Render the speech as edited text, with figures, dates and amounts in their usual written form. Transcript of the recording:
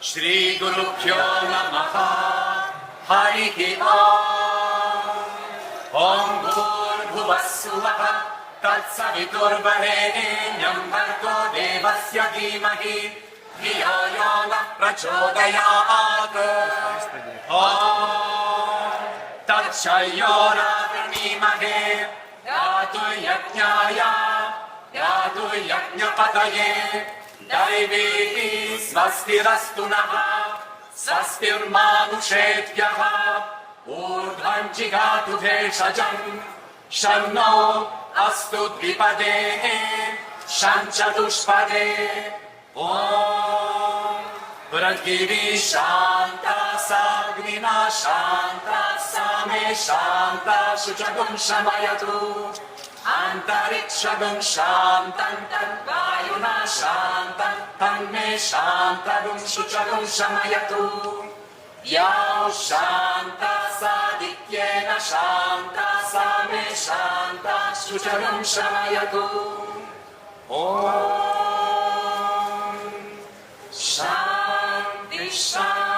श्री गुरुभ्यो नमः हरिः ॐ भूर्भुवः स्वः तत्सवितुर्वरेण्यं भर्गो देवस्य धीमहि धियो यो नः प्रचोदयात् ॐ तत्सयोरावृणीमहे यातु यज्ञाय यातु यज्ञपतये दैवी स्वस्तिरस्तु नः स्वस्तिर्मानुषेभ्यः ऊर्ध्वं जिगातु भेषजम् शन्नो अस्तु द्विपदे शं चतुष्पदे ॐ पृथिवी शान्ता साग्निना शान्ता सामे शान्ता शुचगुं शमयतु अन्तरिक्षगुं शान्तं तद्वायुना शान्तं तन्मे शान्तगुं शुचगुं शमयतु या शान्ता सादित्येन शान्ता सामे शान्ता शुचगुं शमयतु ॐ शान्ति शान्ति